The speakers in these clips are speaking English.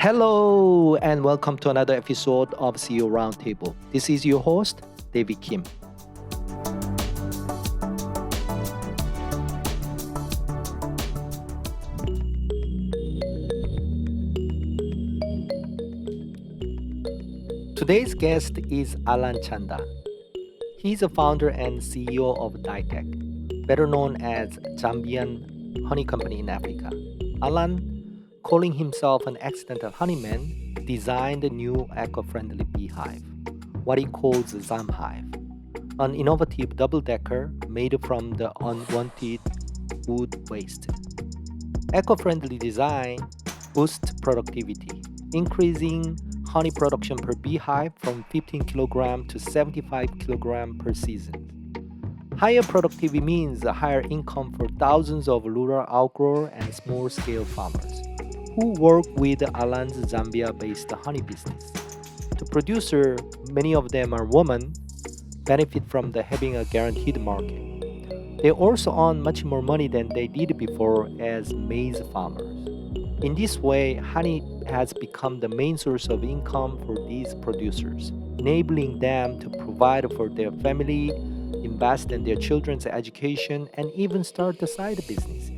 Hello, and welcome to another episode of CEO Roundtable. This is your host, David Kim. Today's guest is Alan Chanda. He's a founder and CEO of Dytech, better known as Zambian Honey Company in Africa. Alan, calling himself an accidental honeyman, designed a new eco-friendly beehive, what he calls Zam Hive, an innovative double-decker made from the unwanted wood waste. Eco-friendly design boosts productivity, increasing honey production per beehive from 15 kg to 75 kg per season. Higher productivity means a higher income for thousands of rural outgrower and small-scale farmers who work with Alan's Zambia-based honey business. The producer, many of them are women, benefit from having a guaranteed market. They also earn much more money than they did before as maize farmers. In this way, honey has become the main source of income for these producers, enabling them to provide for their family, invest in their children's education, and even start side businesses.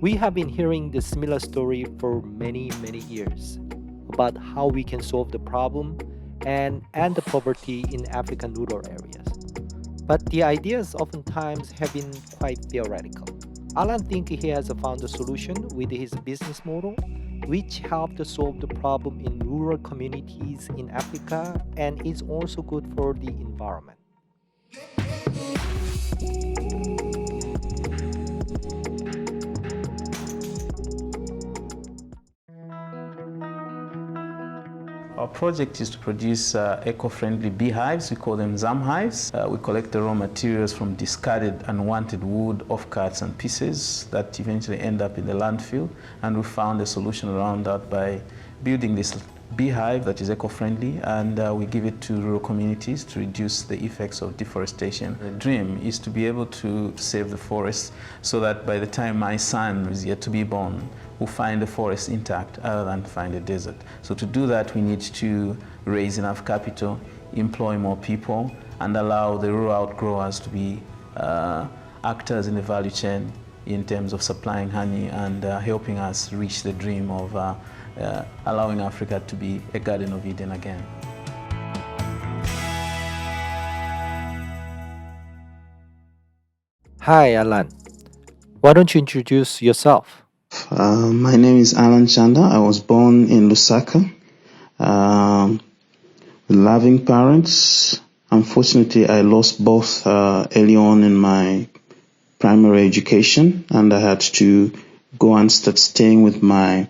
We have been hearing the similar story for many years about how we can solve the problem and end the poverty in African rural areas. But the ideas oftentimes have been quite theoretical. Alan thinks he has found a solution with his business model, which helped to solve the problem in rural communities in Africa and is also good for the environment. Our project is to produce eco-friendly beehives. We call them Zam Hives. We collect the raw materials from discarded, unwanted wood, offcuts, and pieces that eventually end up in the landfill. And we found a solution around that by building this beehive that is eco-friendly, and we give it to rural communities to reduce the effects of deforestation. The dream is to be able to save the forest so that by the time my son is yet to be born, we'll find the forest intact other than find a desert. So to do that, we need to raise enough capital, employ more people, and allow the rural outgrowers to be actors in the value chain in terms of supplying honey and helping us reach the dream of allowing Africa to be a Garden of Eden again. Hi, Alan. Why don't you introduce yourself? My name is Alan Chanda. I was born in Lusaka with loving parents. Unfortunately, I lost both early on in my primary education, and I had to go and start staying with my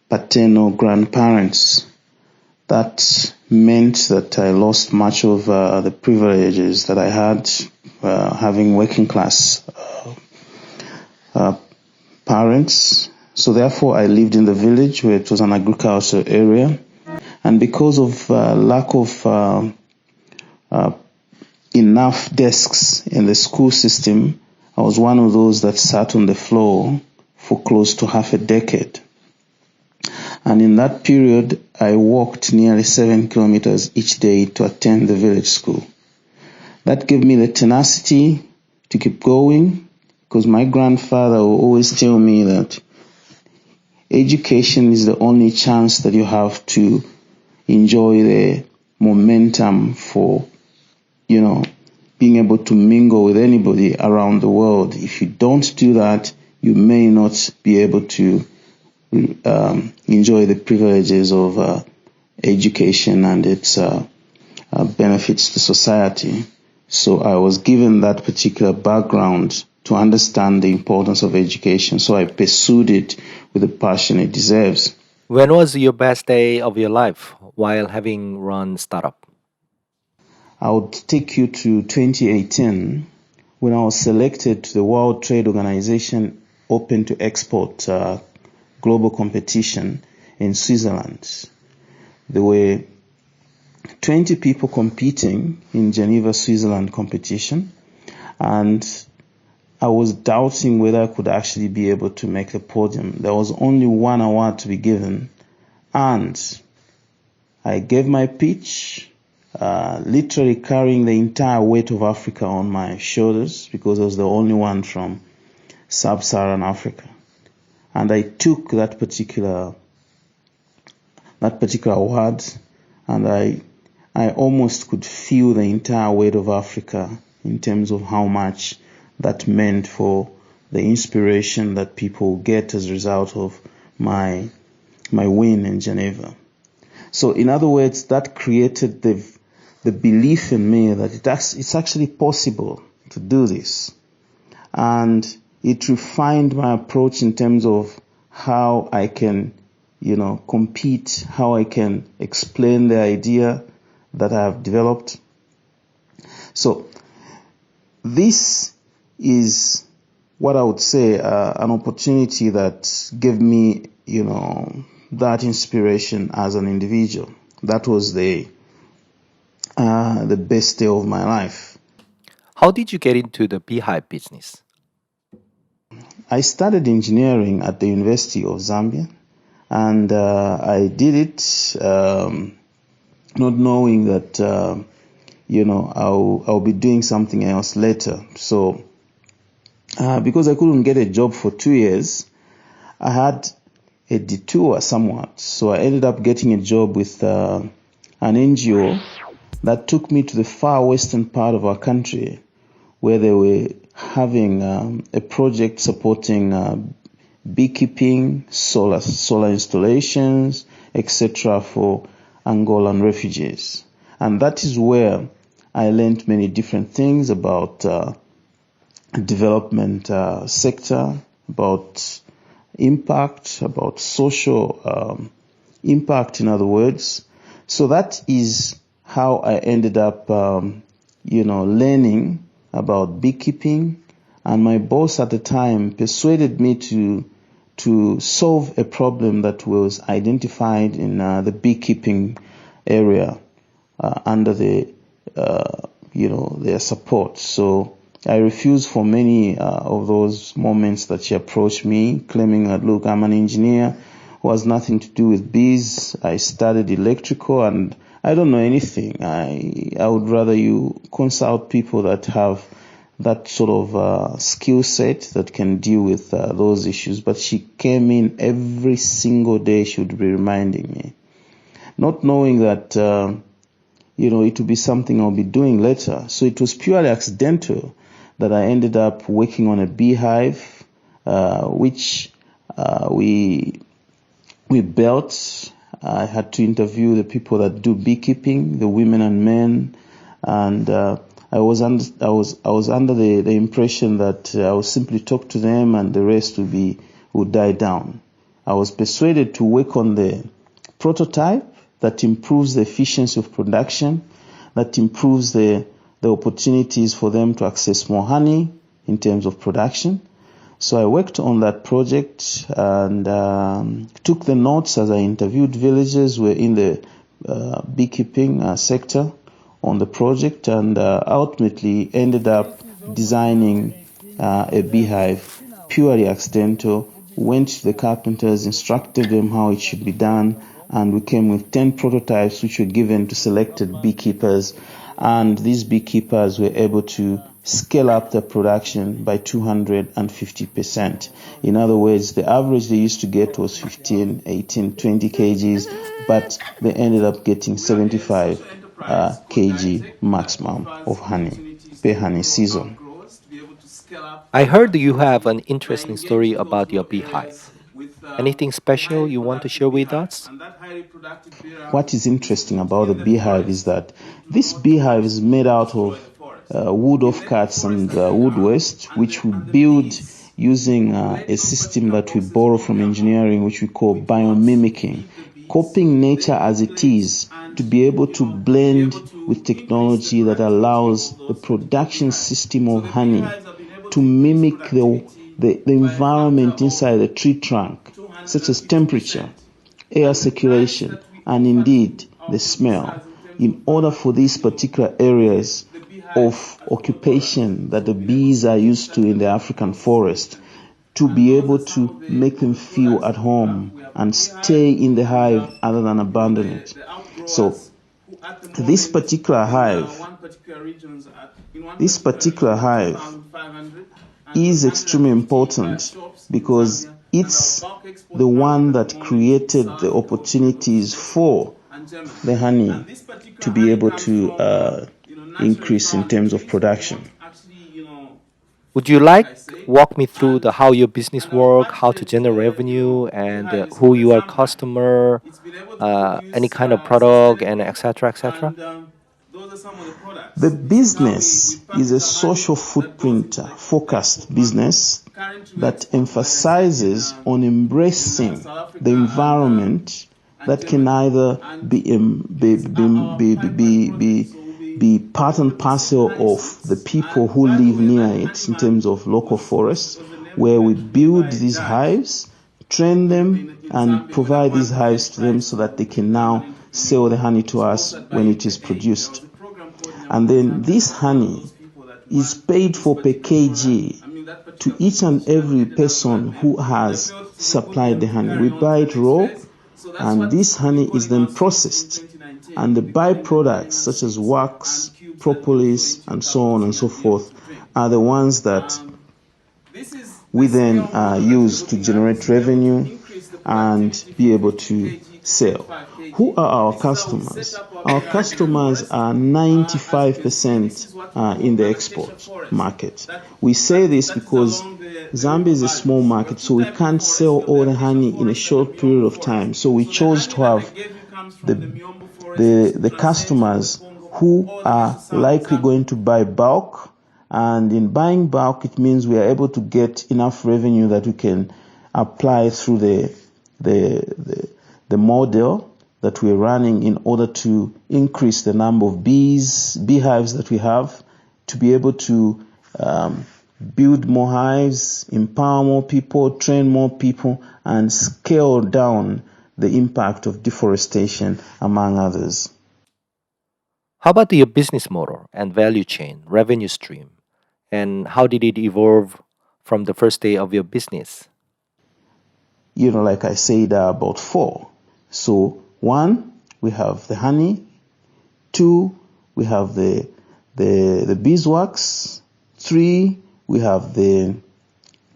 paternal grandparents. That meant that I lost much of the privileges that I had having working class parents. So therefore I lived in the village where it was an agricultural area, and because of lack of enough desks in the school system, I was one of those that sat on the floor for close to half a decade. And in that period, I walked nearly 7 kilometers each day to attend the village school. That gave me the tenacity to keep going, because my grandfather would always tell me that education is the only chance that you have to enjoy the momentum for, being able to mingle with anybody around the world. If you don't do that, you may not be able to enjoy the privileges of education and its benefits to society. So I was given that particular background to understand the importance of education, so I pursued it with the passion it deserves. When was your best day of your life while having run startup? I would take you to 2018 when I was selected to the World Trade Organization Open to Export global competition in Switzerland. There were 20 people competing in Geneva, Switzerland competition, and I was doubting whether I could actually be able to make the podium. There was only one award to be given, And I gave my pitch, literally carrying the entire weight of Africa on my shoulders because I was the only one from sub-Saharan Africa. And I took that particular award, and I almost could feel the entire weight of Africa in terms of how much that meant for the inspiration that people get as a result of my win in Geneva. So in other words, that created the belief in me that it's actually possible to do this. And it refined my approach in terms of how I can, compete, how I can explain the idea that I have developed. So this is what I would say an opportunity that gave me, that inspiration as an individual. That was the best day of my life. How did you get into the beehive business? I studied engineering at the University of Zambia, and I did it not knowing that I'll be doing something else later. So because I couldn't get a job for 2 years, I had a detour somewhat. So I ended up getting a job with an NGO that took me to the far western part of our country, where they were having a project supporting beekeeping, solar installations, etc. for Angolan refugees. And that is where I learned many different things about development sector, about impact, about social impact, in other words. So that is how I ended up, learning about beekeeping. And my boss at the time persuaded me to solve a problem that was identified in the beekeeping area under their support. So I refused for many of those moments that she approached me, claiming that, look, I'm an engineer who has nothing to do with bees. I studied electrical and I don't know anything. I would rather you consult people that have that sort of skill set that can deal with those issues. But she came in every single day. She would be reminding me, not knowing that it would be something I'll be doing later. So it was purely accidental that I ended up working on a beehive, which we built. I had to interview the people that do beekeeping, the women and men, and I was under the impression that I would simply talk to them and the rest would die down. I was persuaded to work on the prototype that improves the efficiency of production, that improves the opportunities for them to access more honey in terms of production. So I worked on that project and took the notes as I interviewed villagers who were in the beekeeping sector on the project, and ultimately ended up designing a beehive, purely accidental. Went to the carpenters, instructed them how it should be done, and we came with 10 prototypes which were given to selected beekeepers, and these beekeepers were able to scale up their production by 250%. In other words, the average they used to get was 15, 18, 20 kgs, but they ended up getting 75 kg maximum of honey per honey season. I heard you have an interesting story about your beehive. Anything special you want to share with us? What is interesting about the beehive is that this beehive is made out of wood offcuts and wood waste, which we build using a system that we borrow from engineering, which we call biomimicking, copying nature as it is to be able to blend with technology that allows the production system of honey to mimic the environment inside the tree trunk, such as temperature, air circulation, and indeed the smell, in order for these particular areas of occupation that the bees are used to in the African forest to be able to make them feel at home and stay in the hive other than abandon it. So this particular hive is extremely important because it's the one that created the opportunities for the honey to be able to increase in terms of production. Would you like walk me through the how your business work, how to generate revenue, and who you are customer, any kind of product, and etc. etc. The business is a social footprint focused business that emphasizes on embracing the environment that can either be part and parcel of the people who live near it in terms of local forests, where we build these hives, train them, and provide these hives to them so that they can now sell the honey to us when it is produced. And then this honey is paid for per kg to each and every person who has supplied the honey. We buy it raw, and this honey is then processed, and the byproducts such as wax, propolis, and so on and so forth are the ones that we then use to generate revenue and be able to sell. Who are our customers? Our customers are 95% in the export market. We say this because Zambia is a small market, so we can't sell all the honey in a short period of time. So we chose to have the customers who are likely going to buy bulk, and in buying bulk, it means we are able to get enough revenue that we can apply through the model that we're running in order to increase the number of beehives that we have, to be able to build more hives, empower more people, train more people, and scale down the impact of deforestation, among others. How about your business model and value chain, revenue stream, and how did it evolve from the first day of your business? Like I said, about 4. So 1, we have the honey. 2, we have the beeswax. 3, we have the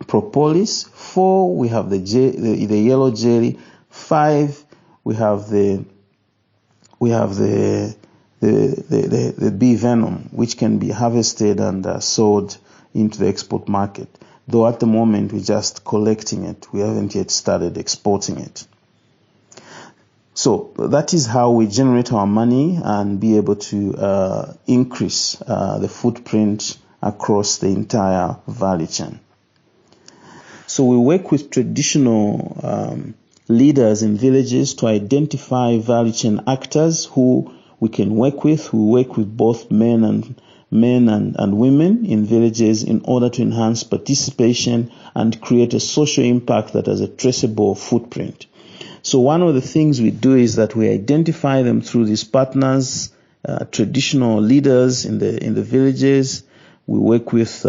propolis. 4, we have the yellow jelly. 5, we have the bee venom, which can be harvested and sold into the export market. Though at the moment we're just collecting it, we haven't yet started exporting it. So that is how we generate our money and be able to increase the footprint across the entire value chain. So we work with traditional leaders in villages to identify value chain actors who we can work with. We work with both men and women in villages in order to enhance participation and create a social impact that has a traceable footprint. So one of the things we do is that we identify them through these partners, traditional leaders in the villages. We work with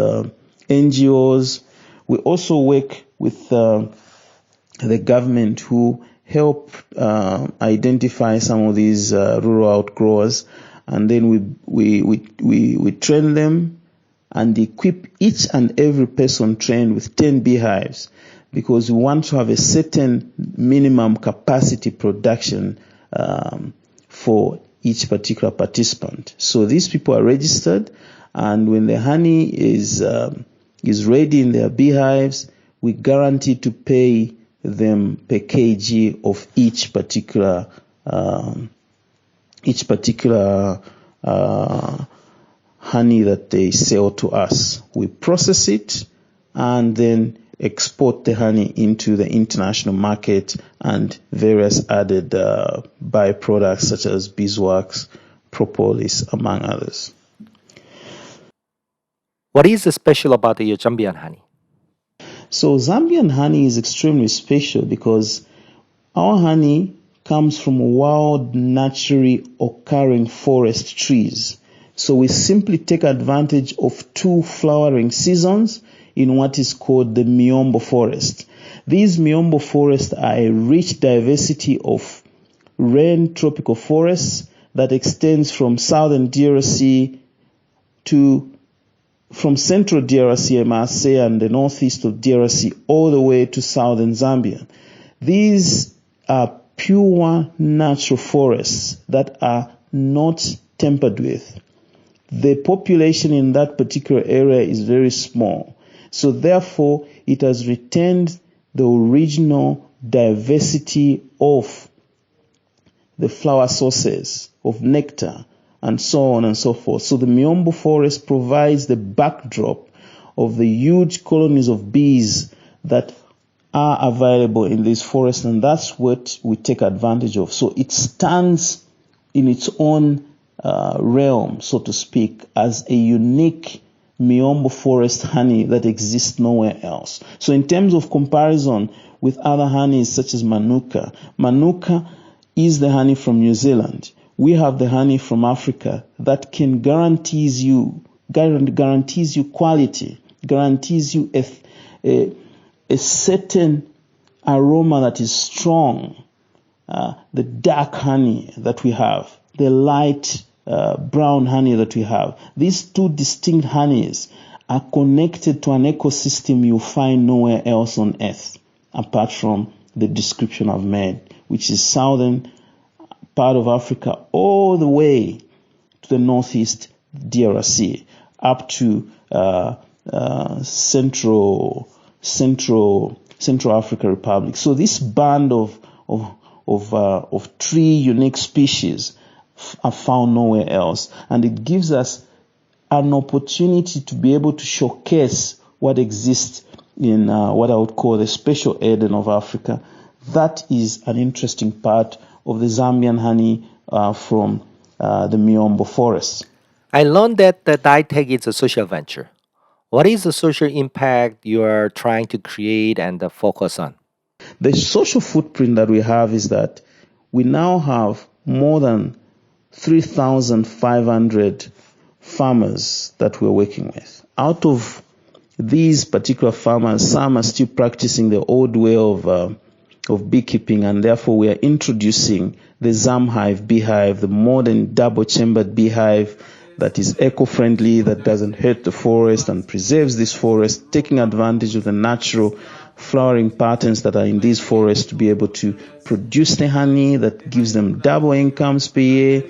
NGOs. We also work with the government who help identify some of these rural outgrowers, and then we train them and equip each and every person trained with 10 beehives, because we want to have a certain minimum capacity production for each particular participant. So these people are registered, and when the honey is ready in their beehives, we guarantee to pay them per kg of each particular honey that they sell to us. We process it and then export the honey into the international market and various added byproducts such as beeswax, propolis, among others. What is special about your Zambian honey? So Zambian honey is extremely special because our honey comes from wild, naturally occurring forest trees. So we simply take advantage of 2 flowering seasons in what is called the Miombo forest. These Miombo forests are a rich diversity of rain tropical forests that extends from southern DRC from central DRC, I must say, and the northeast of DRC all the way to southern Zambia. These are pure natural forests that are not tampered with. The population in that particular area is very small. So therefore, it has retained the original diversity of the flower sources, of nectar, and so on and so forth. So the Miombo forest provides the backdrop of the huge colonies of bees that are available in this forest, and that's what we take advantage of. So it stands in its own realm, so to speak, as a unique Miombo forest honey that exists nowhere else. So in terms of comparison with other honeys such as Manuka, Manuka is the honey from New Zealand. We have the honey from Africa that can guarantees you quality, guarantees you a certain aroma that is strong. The dark honey that we have, the light brown honey that we have. These 2 distinct honeys are connected to an ecosystem you find nowhere else on earth, apart from the description I've made, which is southern part of Africa all the way to the northeast DRC, up to Central African Republic. So this band of 3 unique species are found nowhere else, and it gives us an opportunity to be able to showcase what exists in what I would call the special Eden of Africa. That is an interesting part of the Zambian honey from the Miombo forest. I learned that the Dytech is a social venture. What is the social impact you are trying to create and focus on? The social footprint that we have is that we now have more than 3,500 farmers that we're working with. Out of these particular farmers, some are still practicing the old way of beekeeping, and therefore we are introducing the Zam Hive beehive, the modern double-chambered beehive that is eco-friendly, that doesn't hurt the forest and preserves this forest, taking advantage of the natural flowering patterns that are in these forests to be able to produce the honey that gives them double incomes per year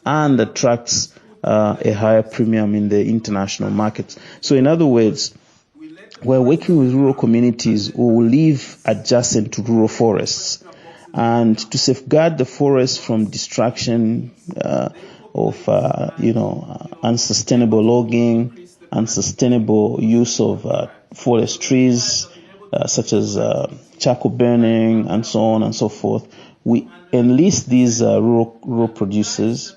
and attracts a higher premium in the international markets. So in other words, we're working with rural communities who live adjacent to rural forests, and to safeguard the forest from destruction of unsustainable logging, unsustainable use of forest trees, such as charcoal burning and so on and so forth. We enlist these rural producers.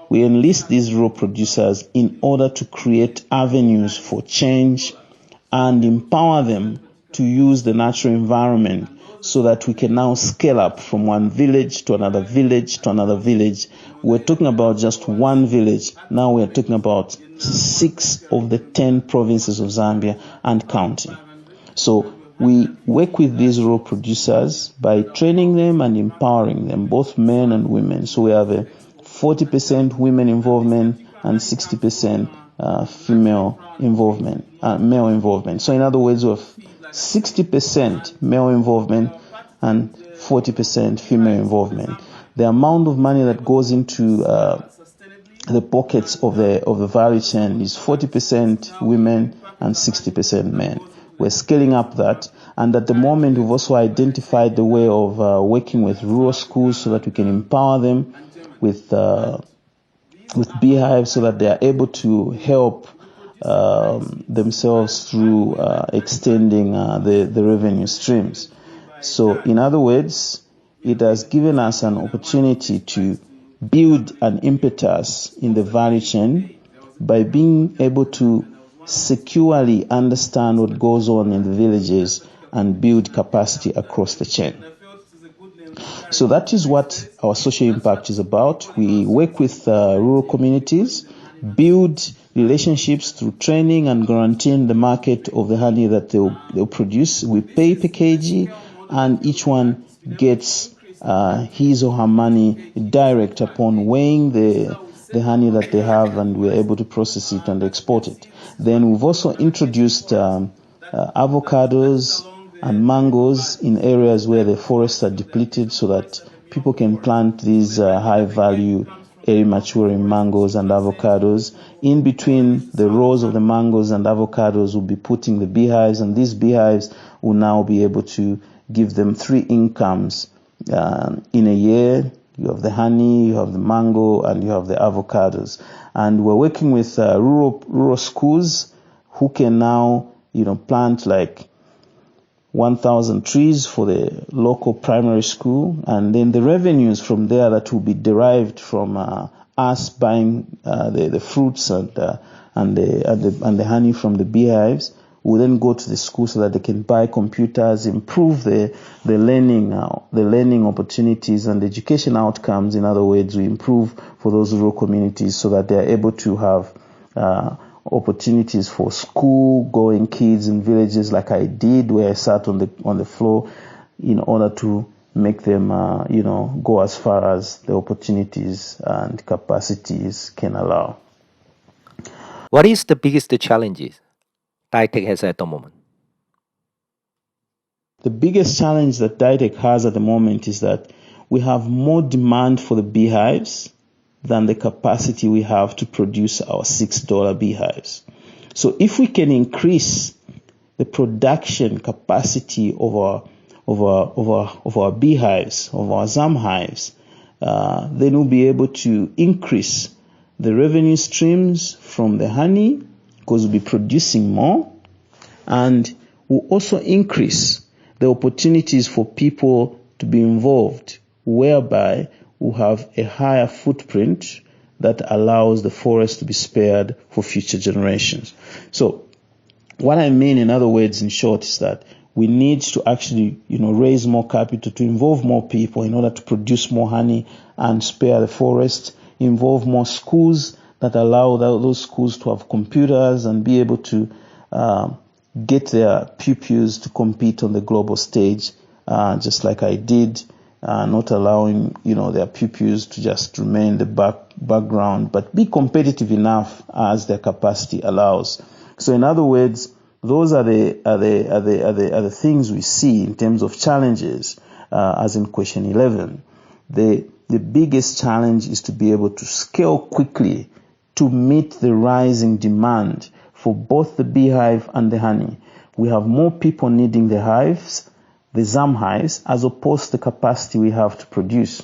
We enlist these rural producers in order to create avenues for change and empower them to use the natural environment so that we can now scale up from one village to another village to another village. We're talking about just one village. Now we're talking about 6 of the 10 provinces of Zambia and counting. So we work with these rural producers by training them and empowering them, both men and women. So we have a 40% women involvement and 60% female involvement, male involvement. So in other words, we have 60% male involvement and 40% female involvement. The amount of money that goes into the pockets of the value chain is 40% women and 60% men. We're scaling up that, and at the moment we've also identified the way of working with rural schools so that we can empower them with beehives so that they are able to help themselves through extending the revenue streams. So in other words, it has given us an opportunity to build an impetus in the value chain by being able to securely understand what goes on in the villages and build capacity across the chain. So that is what our social impact is about. We work with rural communities, build relationships through training and guaranteeing the market of the honey that they'll produce. We pay per kg, and each one gets his or her money direct upon weighing the honey that they have, and we're able to process it and export it. Then we've also introduced avocados and mangoes in areas where the forests are depleted, so that people can plant these high value early maturing mangoes and avocados. In between the rows of the mangoes and avocados, we'll be putting the beehives, and these beehives will now be able to give them 3 incomes in a year. You have the honey, you have the mango, and you have the avocados. And we're working with rural schools who can now, plant like 1,000 trees for the local primary school, and then the revenues from there that will be derived from us buying the fruits and the honey from the beehives will then go to the school so that they can buy computers, improve the learning opportunities and the education outcomes. In other words, we improve for those rural communities so that they are able to have opportunities for school-going kids in villages, like I did, where I sat on the floor, in order to make them, go as far as the opportunities and capacities can allow. What is the biggest challenges Dytech has at the moment? The biggest challenge that Dytech has at the moment is that we have more demand for the beehives than the capacity we have to produce our $6 beehives. So if we can increase the production capacity of our beehives, of our Zam Hives, then we'll be able to increase the revenue streams from the honey, because we'll be producing more, and we'll also increase the opportunities for people to be involved, whereby we'll have a higher footprint that allows the forest to be spared for future generations. So what I mean, in other words, in short, is that we need to actually, raise more capital to involve more people in order to produce more honey and spare the forest, involve more schools that allow those schools to have computers and be able to get their pupils to compete on the global stage, just like I did, not allowing, their pupils to just remain in the background, but be competitive enough as their capacity allows. So in other words, those are the things we see in terms of challenges, as in question 11. The biggest challenge is to be able to scale quickly to meet the rising demand for both the beehive and the honey. We have more people needing the hives, the Zam Hives, as opposed to the capacity we have to produce.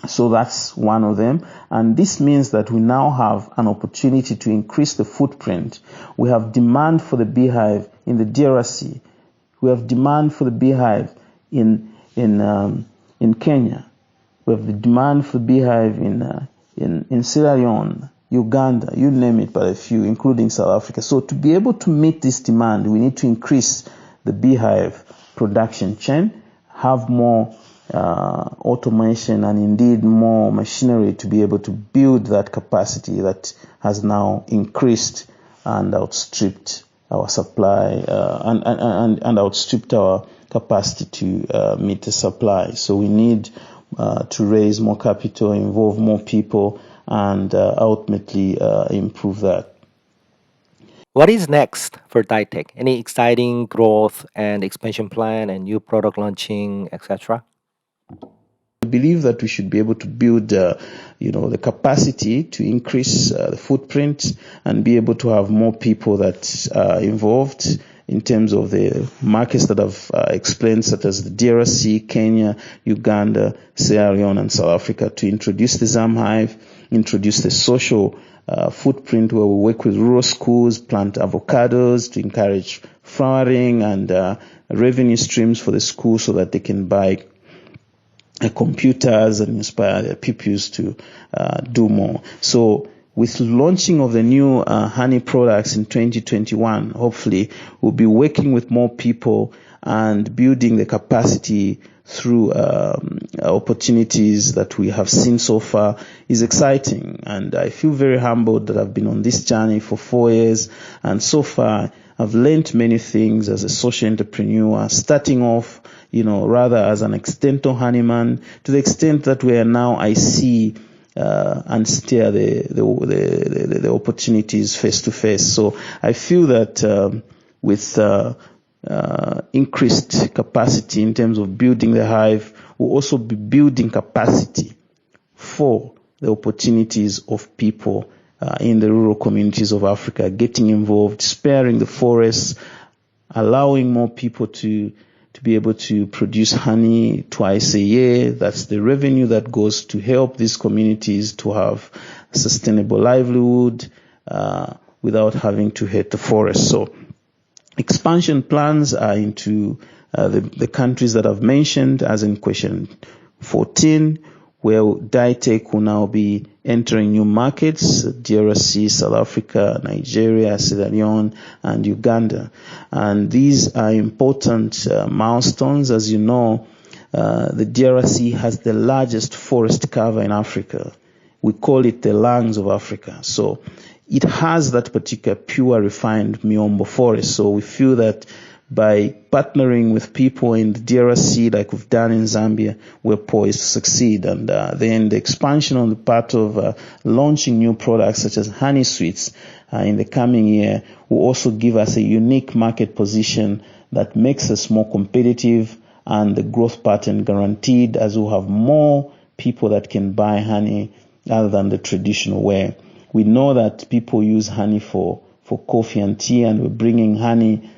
So that's one of them. And this means that we now have an opportunity to increase the footprint. We have demand for the beehive in the DRC. We have demand for the beehive in Kenya. We have the demand for the beehive in Sierra Leone, Uganda, you name it, but a few, including South Africa. So to be able to meet this demand, we need to increase the beehive production chain, have more automation, and indeed more machinery to be able to build that capacity that has now increased and outstripped our supply and outstripped our capacity to meet the supply. So we need to raise more capital, involve more people, and ultimately improve that. What is next for Dytech? Any exciting growth and expansion plan and new product launching, etc.? I believe that we should be able to build, the capacity to increase the footprint and be able to have more people that are involved in terms of the markets that I've explained, such as the DRC, Kenya, Uganda, Sierra Leone, and South Africa, to introduce the Zam Hive, introduce the social footprint where we work with rural schools, plant avocados to encourage flowering and revenue streams for the school so that they can buy computers and inspire their pupils to do more. So with launching of the new honey products in 2021, hopefully we'll be working with more people and building the capacity through opportunities that we have seen so far is exciting. And I feel very humbled that I've been on this journey for 4 years. And so far, I've learned many things as a social entrepreneur, starting off, rather as an external honeyman, to the extent that where now I see and steer the opportunities face to face. So I feel that with increased capacity in terms of building the hive, we'll also be building capacity for the opportunities of people in the rural communities of Africa, getting involved, sparing the forests, allowing more people to be able to produce honey twice a year. That's the revenue that goes to help these communities to have sustainable livelihood without having to hurt the forest. So expansion plans are into the countries that I've mentioned, as in question 14, where Dytech will now be entering new markets: DRC, South Africa, Nigeria, Sierra Leone, and Uganda. And these are important milestones. As you know, the DRC has the largest forest cover in Africa. We call it the lungs of Africa. So it has that particular pure, refined Miombo forest. So we feel that by partnering with people in the DRC, like we've done in Zambia, we're poised to succeed. And then the expansion on the part of launching new products such as honey sweets in the coming year will also give us a unique market position that makes us more competitive and the growth pattern guaranteed, as we'll have more people that can buy honey other than the traditional way. We know that people use honey for coffee and tea, and we're bringing honey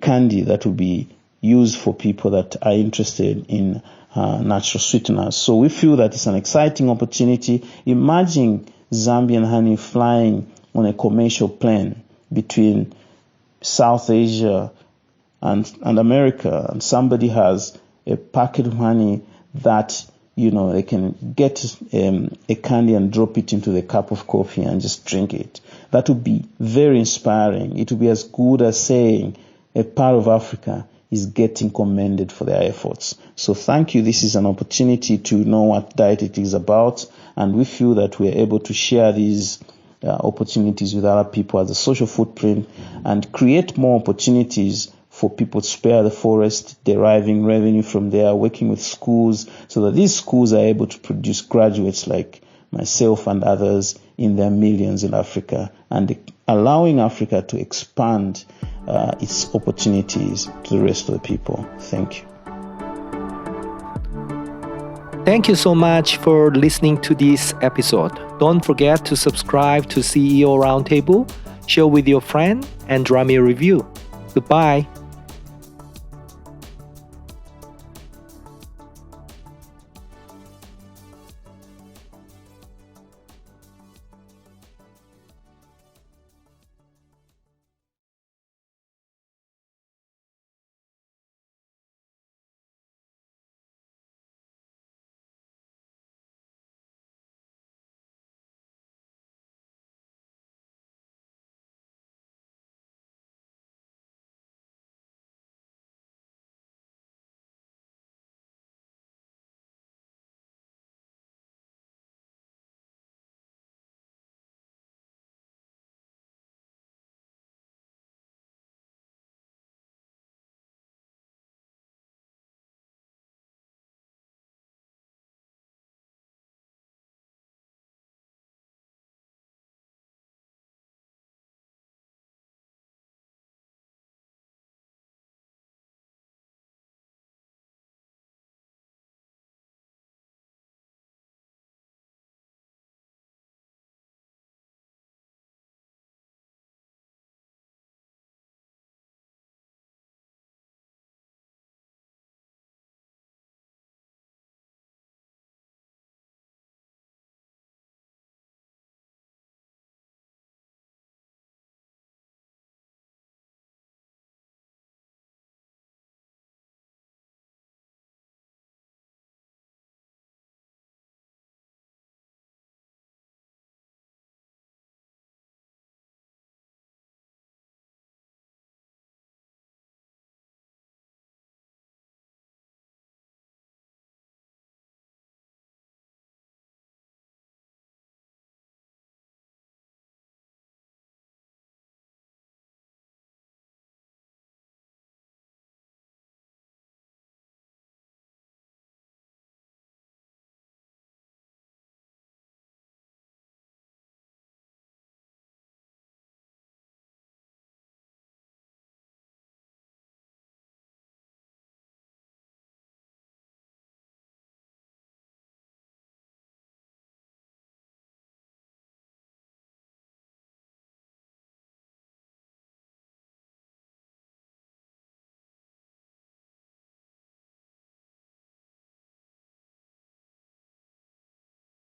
candy that will be used for people that are interested in natural sweeteners. So we feel that it's an exciting opportunity. Imagine Zambian honey flying on a commercial plane between South Asia and America, and somebody has a packet of honey that they can get a candy and drop it into the cup of coffee and just drink it. That would be very inspiring. It would be as good as saying a part of Africa is getting commended for their efforts. So thank you. This is an opportunity to know what Dytech is about, and we feel that we are able to share these opportunities with other people as a social footprint and create more opportunities for people to spare the forest, deriving revenue from there, working with schools, so that these schools are able to produce graduates like myself and others in their millions in Africa, and allowing Africa to expand its opportunities to the rest of the people. Thank you. Thank you so much for listening to this episode. Don't forget to subscribe to CEO Roundtable, share with your friend, and drop me a review. Goodbye.